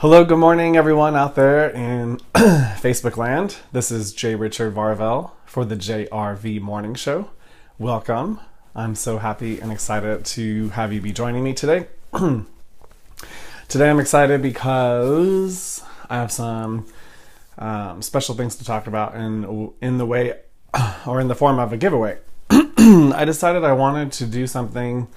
Hello, good morning, everyone out there in Facebook land. This is J. Richard Varvel for the JRV Morning Show. Welcome. I'm so happy and excited to have you be joining me today. Today I'm excited because I have some special things to talk about in the way or in the form of a giveaway. I decided I wanted to do something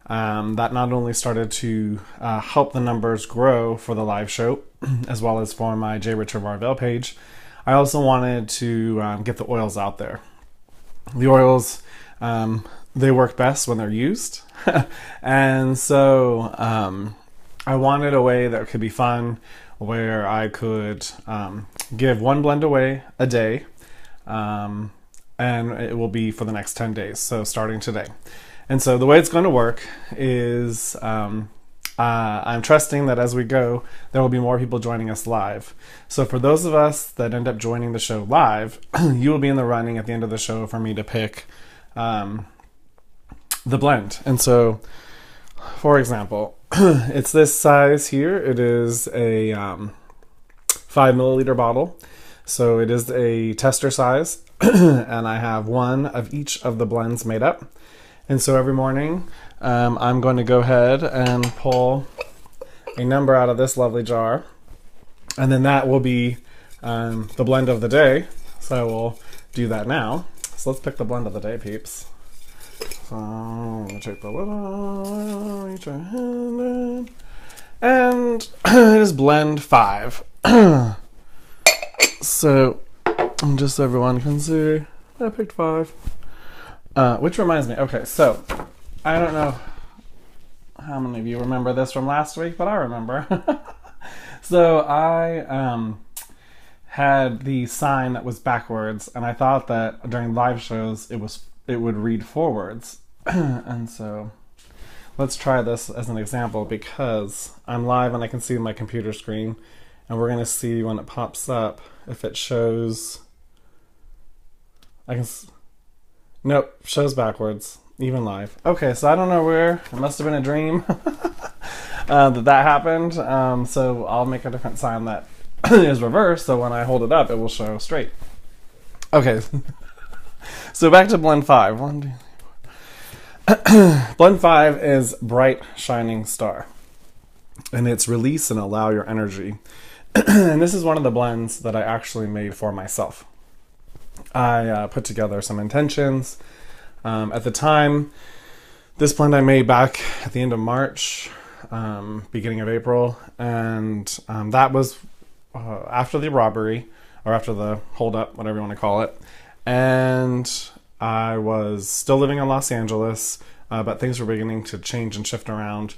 that not only started to help the numbers grow for the live show, as well as for my J. Richard Varvel page. I also wanted to get the oils out there. The oils, they work best when they're used. And so I wanted a way that could be fun, where I could give one blend away a day, and it will be for the next 10 days, so starting today. And so the way it's going to work is I'm trusting that as we go, there will be more people joining us live. So for those of us that end up joining the show live, you will be in the running at the end of the show for me to pick the blend. And so, for example, it's this size here. It is a 5 milliliter bottle. So it is a tester size, and I have one of each of the blends made up. And so every morning, I'm going to go ahead and pull a number out of this lovely jar. And then that will be the blend of the day. So I will do that now. So let's pick the blend of the day, peeps. So I'm going to take the lid off, reach our hand in, and it is blend 5. So just so everyone can see, I picked 5. Which reminds me, okay, so I don't know how many of you remember this from last week, but I remember. So I had the sign that was backwards, and I thought that during live shows it would read forwards. And so let's try this as an example, because I'm live and I can see my computer screen, and we're going to see when it pops up if it shows. Nope, shows backwards, even live. Okay, so I don't know where, it must have been a dream that happened. So I'll make a different sign that is reversed, so when I hold it up, it will show straight. Okay, so back to blend 5. Blend 5 is Bright Shining Star, and it's release and allow your energy. And this is one of the blends that I actually made for myself. I put together some intentions. At the time, this blend I made back at the end of March, beginning of April, and that was after the robbery, or after the holdup, whatever you want to call it. And I was still living in Los Angeles, but things were beginning to change and shift around.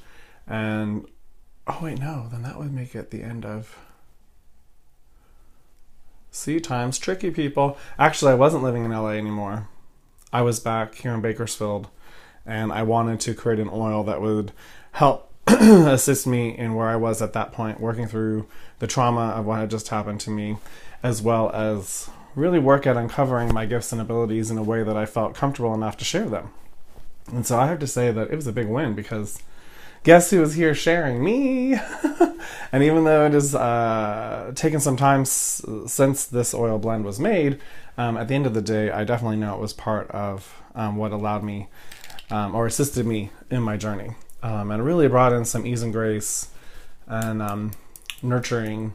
And, oh wait, no, then that would make it the end of... See, time's tricky, people. Actually, I wasn't living in LA anymore. I was back here in Bakersfield, and I wanted to create an oil that would help assist me in where I was at that point, working through the trauma of what had just happened to me, as well as really work at uncovering my gifts and abilities in a way that I felt comfortable enough to share them. And so I have to say that it was a big win, because guess who was here sharing? Me! And even though it has taken some time since this oil blend was made, at the end of the day, I definitely know it was part of what allowed me or assisted me in my journey. And it really brought in some ease and grace and nurturing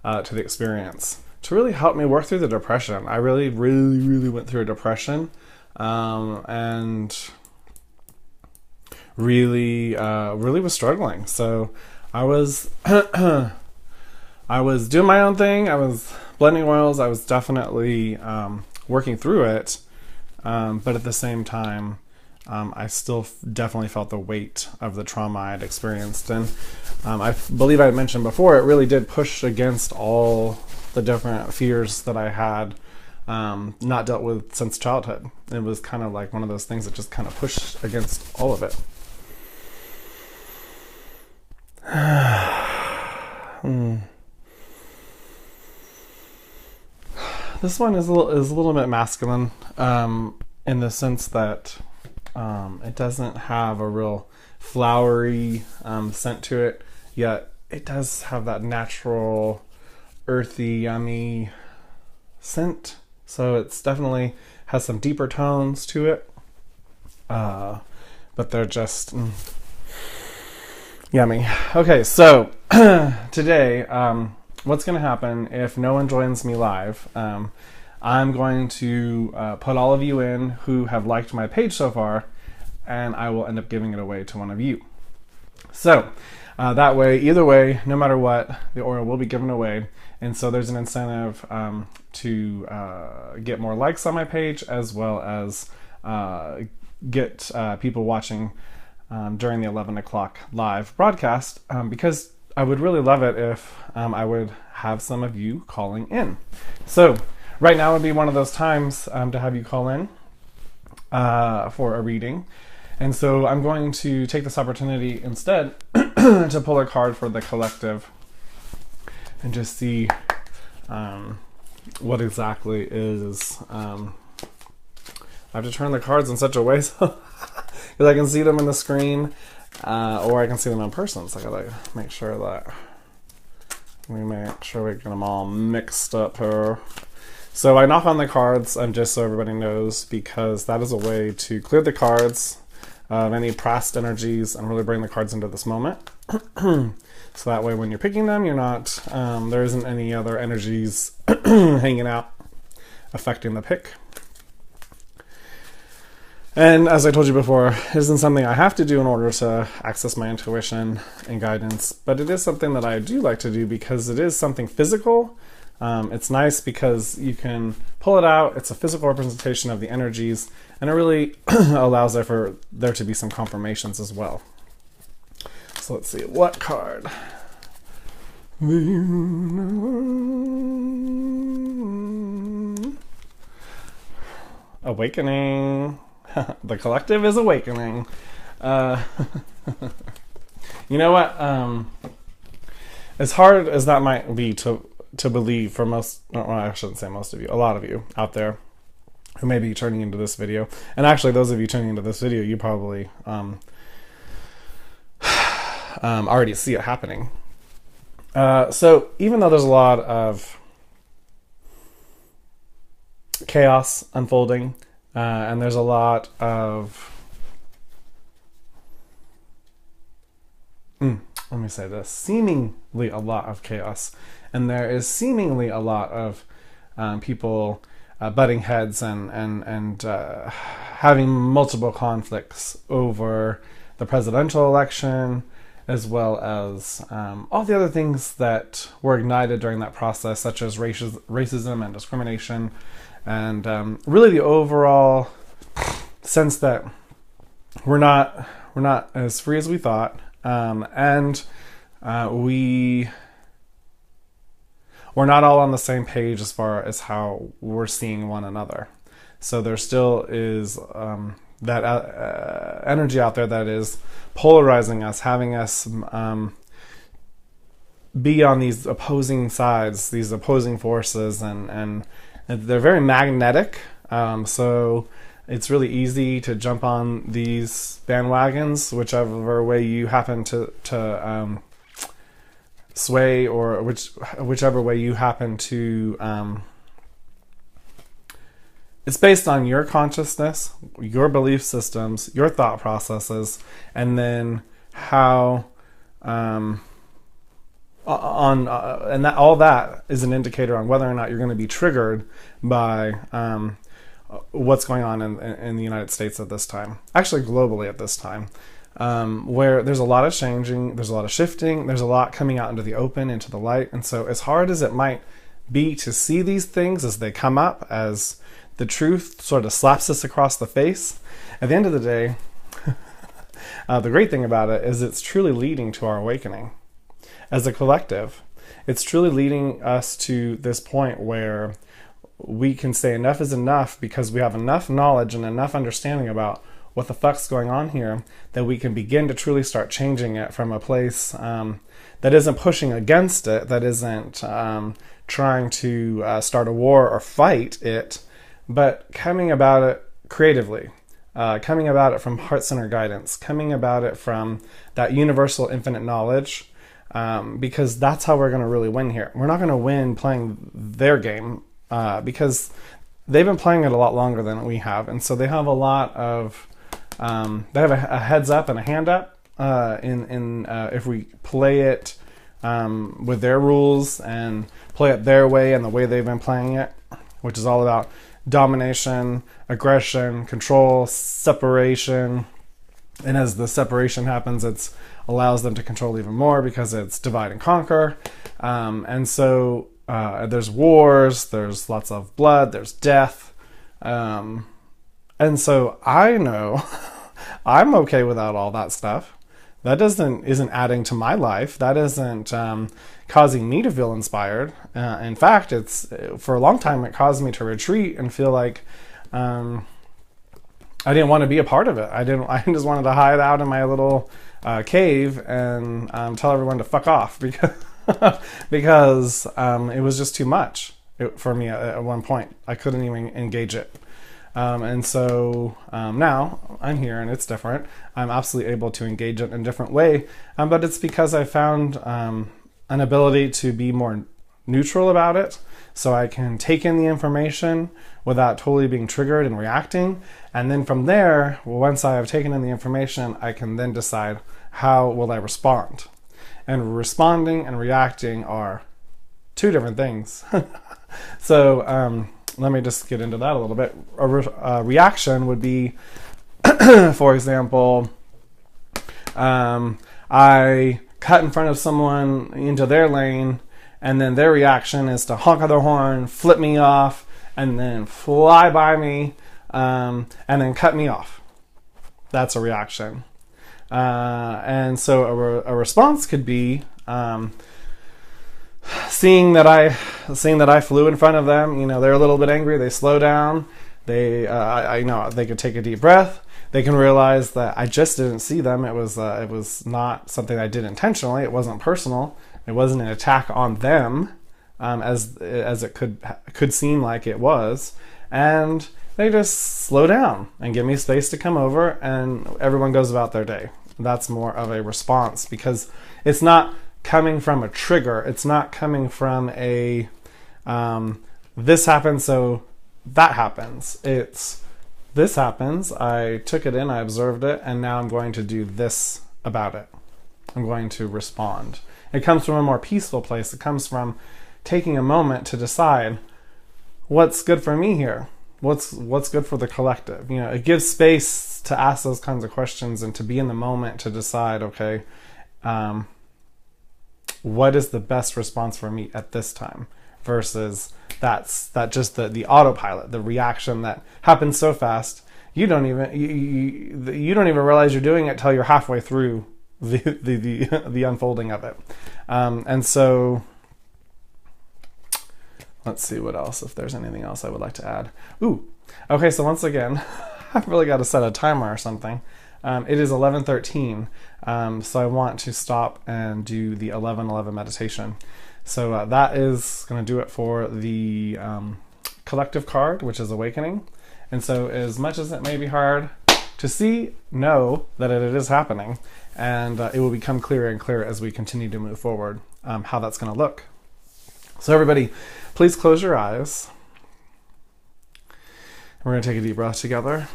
to the experience to really help me work through the depression. I really went through a depression, and really was struggling. So I was I was doing my own thing. I was blending oils. I was definitely working through it, but at the same time, I still definitely felt the weight of the trauma I had experienced. And I believe I mentioned before, it really did push against all the different fears that I had not dealt with since childhood. It was kind of like one of those things that just kind of pushed against all of it. This one is a little bit masculine, in the sense that it doesn't have a real flowery scent to it, yet it does have that natural, earthy, yummy scent. So it's definitely has some deeper tones to it. But they're just yummy. Okay, so today, what's going to happen if no one joins me live? I'm going to put all of you in who have liked my page so far, and I will end up giving it away to one of you. So that way, either way, no matter what, the oil will be given away. And so there's an incentive to get more likes on my page, as well as get people watching during the 11 o'clock live broadcast, because I would really love it if I would have some of you calling in. So right now would be one of those times to have you call in for a reading. And so I'm going to take this opportunity instead to pull a card for the collective and just see what exactly is. I have to turn the cards in such a way so because I can see them in the screen, or I can see them in person. So I gotta make sure that we get them all mixed up here. So I knock on the cards, just so everybody knows, because that is a way to clear the cards of any past energies and really bring the cards into this moment. So that way when you're picking them, you're not, there isn't any other energies hanging out affecting the pick. And as I told you before, it isn't something I have to do in order to access my intuition and guidance, but it is something that I do like to do because it is something physical. It's nice because you can pull it out. It's a physical representation of the energies, and it really allows for there to be some confirmations as well. So let's see, what card? Awakening. The collective is awakening. You know what? As hard as that might be to believe for most, well, I shouldn't say most of you, a lot of you out there who may be turning into this video, and actually those of you turning into this video, you probably already see it happening. So even though there's a lot of chaos unfolding, and there's a lot of let me say this, seemingly a lot of chaos, and there is seemingly a lot of people butting heads and having multiple conflicts over the presidential election, as well as all the other things that were ignited during that process, such as racism and discrimination, and really the overall sense that we're not as free as we thought, and we're not all on the same page as far as how we're seeing one another. So there still is that energy out there that is polarizing us, having us be on these opposing sides, these opposing forces, and they're very magnetic. So it's really easy to jump on these bandwagons, whichever way you happen to sway, or whichever way you happen to. It's based on your consciousness, your belief systems, your thought processes, and then how and that all that is an indicator on whether or not you're going to be triggered by what's going on in the United States at this time, actually globally at this time, where there's a lot of changing, there's a lot of shifting, there's a lot coming out into the open, into the light. And so as hard as it might be to see these things as they come up, as the truth sort of slaps us across the face, at the end of the day, the great thing about it is it's truly leading to our awakening. As a collective, it's truly leading us to this point where we can say enough is enough, because we have enough knowledge and enough understanding about what the fuck's going on here, that we can begin to truly start changing it from a place that isn't pushing against it, that isn't trying to start a war or fight it, but coming about it creatively, coming about it from heart-centered guidance, coming about it from that universal infinite knowledge, because that's how we're going to really win here. We're not going to win playing their game because they've been playing it a lot longer than we have, and so they have a lot of they have a heads up and a hand up if we play it with their rules and play it their way and the way they've been playing it, which is all about domination, aggression, control, separation. And as the separation happens, it allows them to control even more because it's divide and conquer. And so there's wars, there's lots of blood, there's death. And so I know I'm okay without all that stuff. That isn't adding to my life. That isn't causing me to feel inspired. In fact, it's for a long time it caused me to retreat and feel like I didn't want to be a part of it. I just wanted to hide out in my little cave and tell everyone to fuck off because it was just too much for me at one point. I couldn't even engage it. And so now I'm here and it's different. I'm absolutely able to engage it in a different way. But it's because I found an ability to be more neutral about it. So I can take in the information without totally being triggered and reacting. And then from there, once I have taken in the information, I can then decide how will I respond. And responding and reacting are two different things. So let me just get into that a little bit. A reaction would be, for example, I cut in front of someone into their lane, and then their reaction is to honk their horn, flip me off, and then fly by me, and then cut me off. That's a reaction. And so a response could be seeing that I flew in front of them. You know, they're a little bit angry. They slow down. I know they could take a deep breath. They can realize that I just didn't see them. It was not something I did intentionally. It wasn't personal. It wasn't an attack on them, as it could seem like it was. And they just slow down and give me space to come over, and everyone goes about their day. That's more of a response because it's not coming from a trigger. It's not coming from a this happens, so that happens. It's this happens, I took it in, I observed it, and now I'm going to do this about it. I'm going to respond. It comes from a more peaceful place. It comes from taking a moment to decide what's good for me here. What's good for the collective. You know, it gives space to ask those kinds of questions and to be in the moment to decide, okay, what is the best response for me at this time, versus that just the autopilot, the reaction that happens so fast you don't even realize you're doing it till you're halfway through the unfolding of it. And so let's see what else, if there's anything else I would like to add. Okay, so once again, I've really got to set a timer or something. It is 11:13, so I want to stop and do the 11:11 meditation. So that is going to do it for the collective card, which is Awakening. And so as much as it may be hard to see, know that it is happening, and it will become clearer and clearer as we continue to move forward, how that's going to look. So everybody, please close your eyes. We're going to take a deep breath together.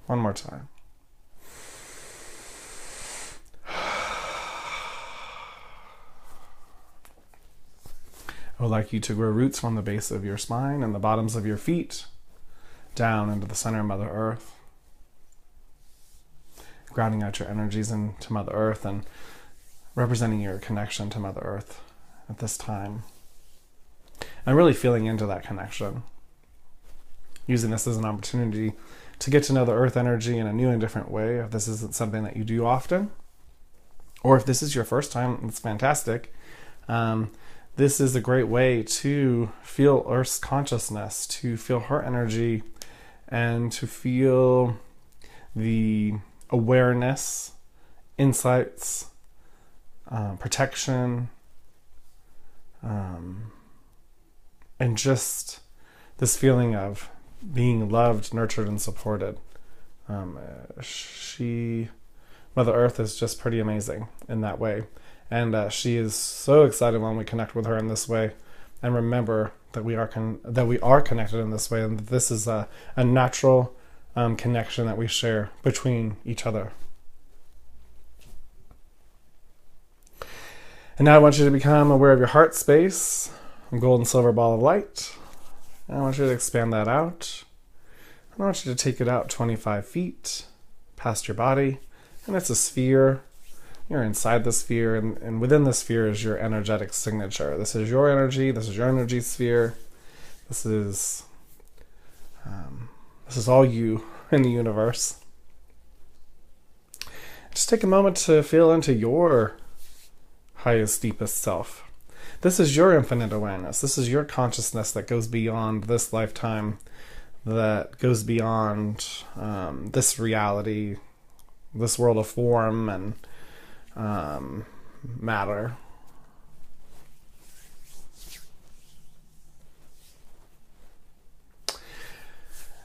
One more time. I would like you to grow roots from the base of your spine and the bottoms of your feet down into the center of Mother Earth, grounding out your energies into Mother Earth and representing your connection to Mother Earth at this time. And really feeling into that connection. Using this as an opportunity to get to know the earth energy in a new and different way. If this isn't something that you do often, or if this is your first time, it's fantastic. This is a great way to feel Earth's consciousness, to feel her energy, and to feel the awareness, insights, protection, and just this feeling of being loved, nurtured, and supported. Mother Earth is just pretty amazing in that way. And she is so excited when we connect with her in this way and remember that we are connected in this way, and that this is a natural connection that we share between each other. And now I want you to become aware of your heart space, a gold and silver ball of light. And I want you to expand that out. I want you to take it out 25 feet past your body. And it's a sphere. You're inside the sphere, and within the sphere is your energetic signature. This is your energy. This is your energy sphere. This is all you in the universe. Just take a moment to feel into your highest, deepest self. This is your infinite awareness. This is your consciousness that goes beyond this lifetime, that goes beyond this reality, this world of form and matter.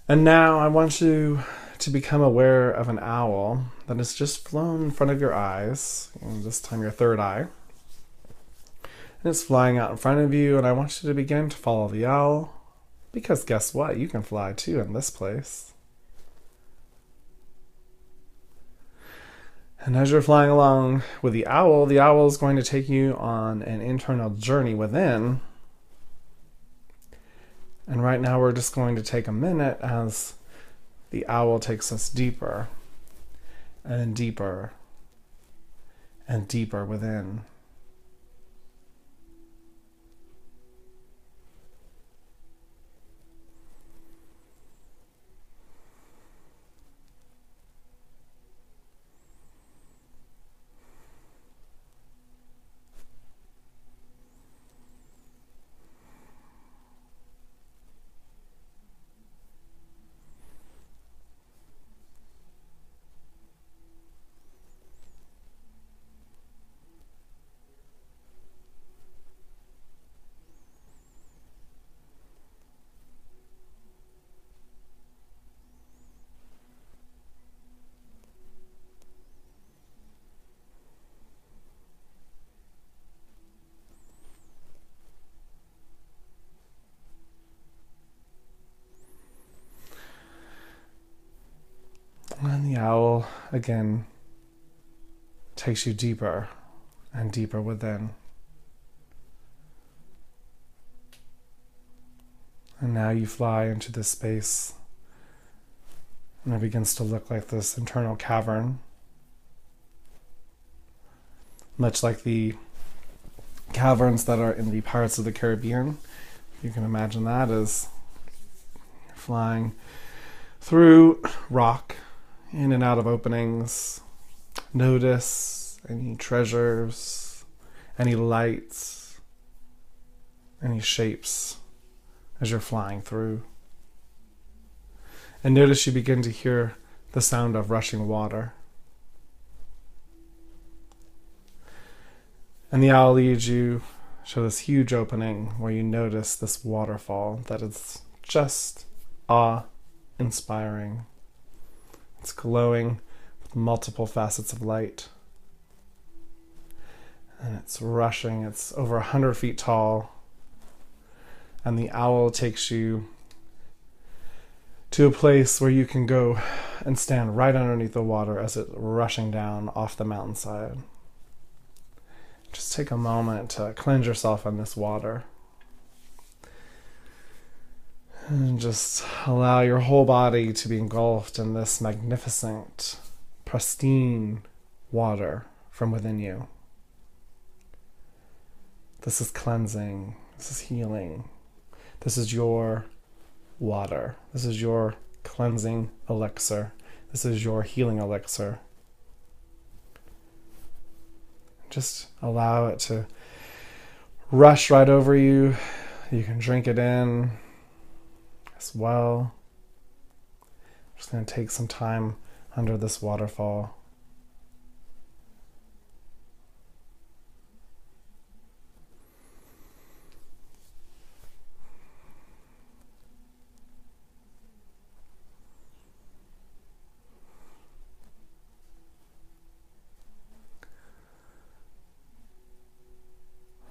And now I want you to become aware of an owl that has just flown in front of your eyes, and this time your third eye. And it's flying out in front of you, and I want you to begin to follow the owl, because guess what? You can fly too in this place. And as you're flying along with the owl is going to take you on an internal journey within. And right now we're just going to take a minute as the owl takes us deeper and deeper and deeper within. And the owl, again, takes you deeper and deeper within. And now you fly into this space, and it begins to look like this internal cavern, much like the caverns that are in the Pirates of the Caribbean. You can imagine that as you're flying through rock, in and out of openings. Notice any treasures, any lights, any shapes as you're flying through. And notice you begin to hear the sound of rushing water. And the owl leads you to this huge opening where you notice this waterfall that is just awe-inspiring. It's glowing with multiple facets of light. And it's rushing. It's over 100 feet tall. And the owl takes you to a place where you can go and stand right underneath the water as it's rushing down off the mountainside. Just take a moment to cleanse yourself in this water. And just allow your whole body to be engulfed in this magnificent, pristine water from within you. This is cleansing. This is healing. This is your water. This is your cleansing elixir. This is your healing elixir. Just allow it to rush right over you. You can drink it in as well. I'm just going to take some time under this waterfall.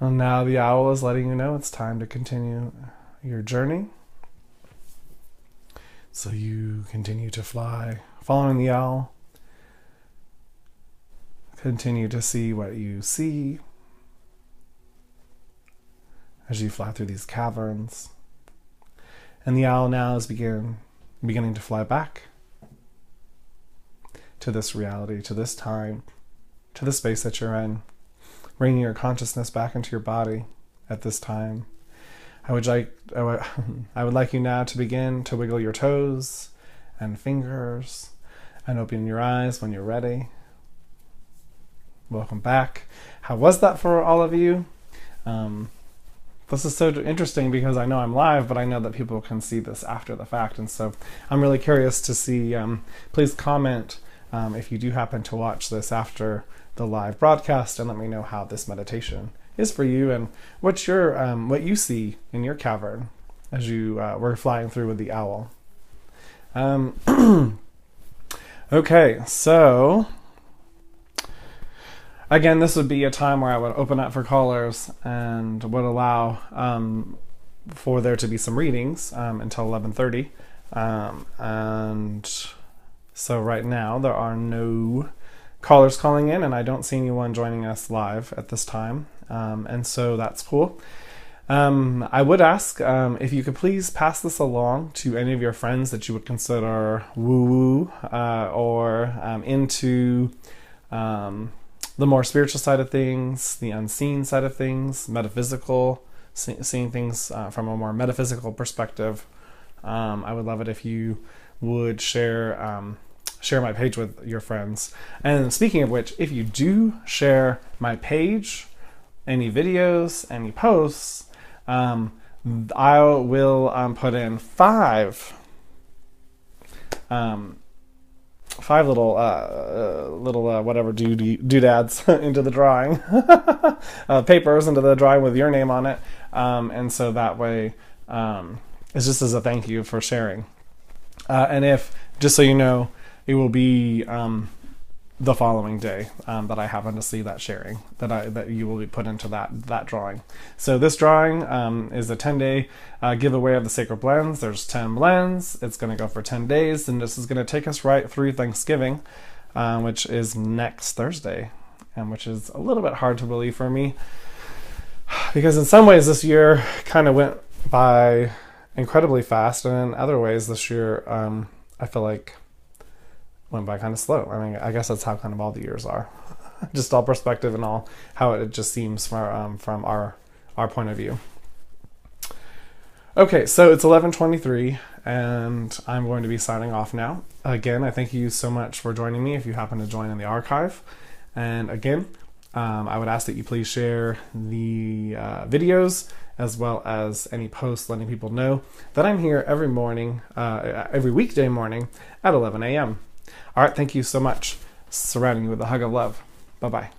And now the owl is letting you know it's time to continue your journey. So you continue to fly, following the owl. Continue to see what you see as you fly through these caverns. And the owl now is beginning to fly back to this reality, to this time, to the space that you're in, bringing your consciousness back into your body at this time. I would like you now to begin to wiggle your toes and fingers and open your eyes when you're ready. Welcome back. How was that for all of you? This is so interesting because I know I'm live, but I know that people can see this after the fact, and so I'm really curious to see. Please comment if you do happen to watch this after the live broadcast, and let me know how this meditation is for you and what you see in your cavern as you were flying through with the owl. Okay, so again, this would be a time where I would open up for callers and would allow for there to be some readings until 11:30. And so right now there are no callers calling in, and I don't see anyone joining us live at this time. And so that's cool. I would ask if you could please pass this along to any of your friends that you would consider woo-woo or into the more spiritual side of things, the unseen side of things, metaphysical, seeing things from a more metaphysical perspective. I would love it if you would share my page with your friends. And speaking of which, if you do share my page, any videos, any posts, I will put in five little whatever doodads into the drawing, papers into the drawing with your name on it, and so that way it's just as a thank you for sharing. And if, just so you know, it will be the following day that I happen to see that sharing, that you will be put into that drawing. So this drawing is a 10-day giveaway of the Sacred Blends. There's 10 blends. It's going to go for 10 days, and this is going to take us right through Thanksgiving, which is next Thursday, and which is a little bit hard to believe for me, because in some ways this year kind of went by incredibly fast, and in other ways this year I feel like went by kind of slow. I mean, I guess that's how kind of all the years are. Just all perspective and all how it just seems from our point of view. Okay, so it's 11:23, and I'm going to be signing off now. Again, I thank you so much for joining me if you happen to join in the archive. And again, I would ask that you please share the videos as well as any posts letting people know that I'm here every morning, every weekday morning at 11 a.m. All right, thank you so much. Surrounding you with a hug of love. Bye-bye.